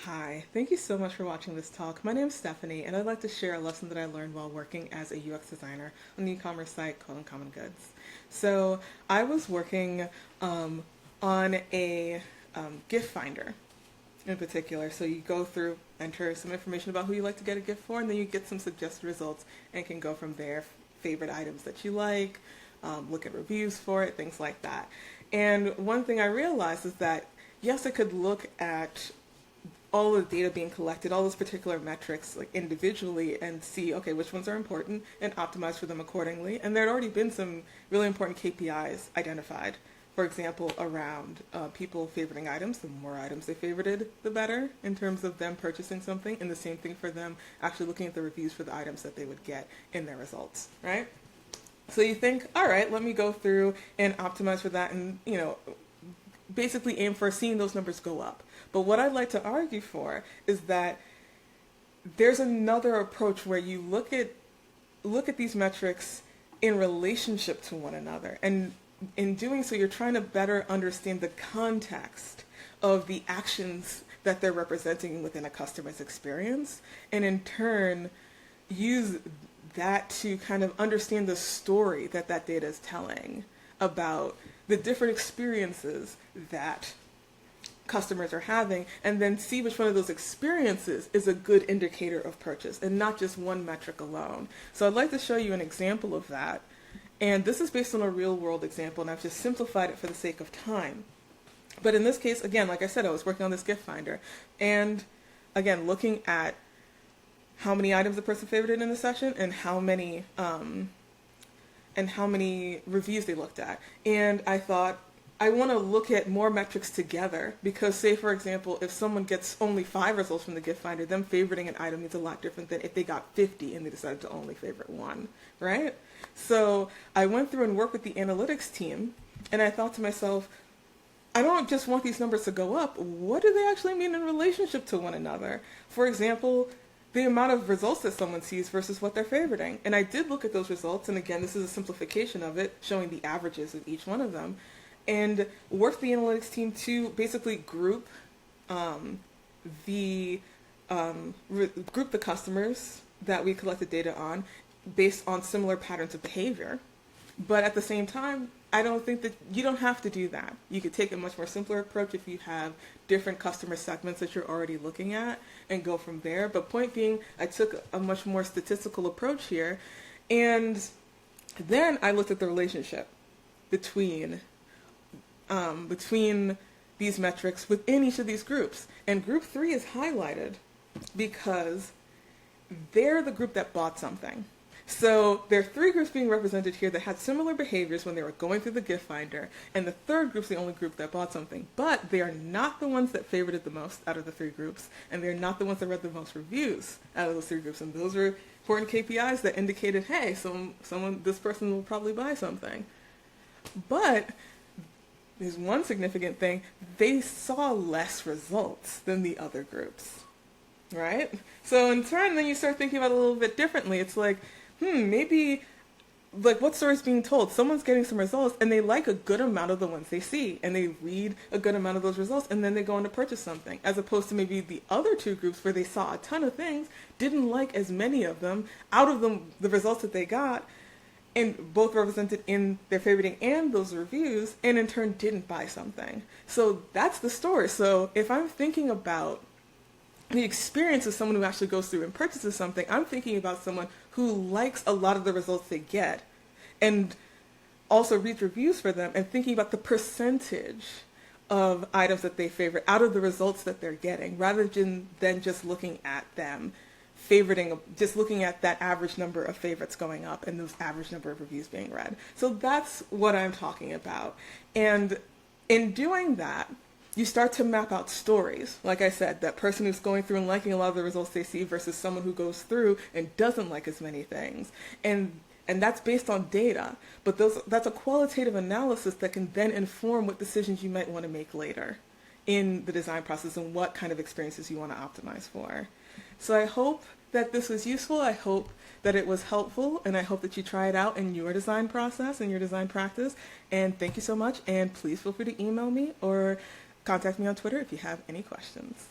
Hi, thank you so much for watching this talk. My name is Stephanie, and I'd like to share a lesson that I learned while working as a UX designer on the e-commerce site called Uncommon Goods. So I was working on a gift finder in particular. So you go through, enter some information about who you like to get a gift for, and then you get some suggested results and can go from there, favorite items that you like, look at reviews for it, things like that. And one thing I realized is that, yes, I could look at all the data being collected, all those particular metrics like individually and see, okay, which ones are important and optimize for them accordingly. And there had already been some really important KPIs identified. For example, around people favoriting items, the more items they favorited, the better in terms of them purchasing something, and the same thing for them actually looking at the reviews for the items that they would get in their results, right? So you think, all right, let me go through and optimize for that and, basically aim for seeing those numbers go up. But what I'd like to argue for is that there's another approach where you look at these metrics in relationship to one another. And in doing so, you're trying to better understand the context of the actions that they're representing within a customer's experience, and in turn, use that to kind of understand the story that that data is telling about the different experiences that customers are having, and then see which one of those experiences is a good indicator of purchase and not just one metric alone. So I'd like to show you an example of that. And this is based on a real world example, and I've just simplified it for the sake of time. But in this case, again, like I said, I was working on this gift finder. And again, looking at how many items the person favorited in the session and how many reviews they looked at. And I thought, I want to look at more metrics together because, say, for example, if someone gets only 5 results from the gift finder, them favoriting an item is a lot different than if they got 50 and they decided to only favorite one, right? So I went through and worked with the analytics team, and I thought to myself, I don't just want these numbers to go up. What do they actually mean in relationship to one another? For example, the amount of results that someone sees versus what they're favoriting. And I did look at those results, and again, this is a simplification of it, showing the averages of each one of them, and worked the analytics team to basically group the customers that we collected data on based on similar patterns of behavior. But at the same time, I don't think that you don't have to do that. You could take a much more simpler approach if you have different customer segments that you're already looking at and go from there. But point being, I took a much more statistical approach here, and then I looked at the relationship between these metrics within each of these groups. And group 3 is highlighted because they're the group that bought something. So there are 3 groups being represented here that had similar behaviors when they were going through the gift finder, and the third group is the only group that bought something. But they are not the ones that favorited the most out of the 3 groups, and they're not the ones that read the most reviews out of those 3 groups. And those are important KPIs that indicated, hey, this person will probably buy something. But there's one significant thing: they saw less results than the other groups, right? So in turn, then you start thinking about it a little bit differently. It's like, maybe, like, what story is being told? Someone's getting some results, and they like a good amount of the ones they see, and they read a good amount of those results, and then they go on to purchase something, as opposed to maybe the other 2 groups where they saw a ton of things, didn't like as many of them, out of them, the results that they got, and both represented in their favoriting and those reviews, and in turn didn't buy something. So that's the story. So if I'm thinking about the experience of someone who actually goes through and purchases something, I'm thinking about someone who likes a lot of the results they get and also reads reviews for them, and thinking about the percentage of items that they favorite out of the results that they're getting, rather than just looking at them favoriting, just looking at that average number of favorites going up and those average number of reviews being read. So that's what I'm talking about. And in doing that, you start to map out stories. Like I said, that person who's going through and liking a lot of the results they see versus someone who goes through and doesn't like as many things. And that's based on data. But that's a qualitative analysis that can then inform what decisions you might want to make later in the design process and what kind of experiences you want to optimize for. So I hope that this was useful. I hope that it was helpful, and I hope that you try it out in your design process and your design practice. And thank you so much, and please feel free to email me or contact me on Twitter if you have any questions.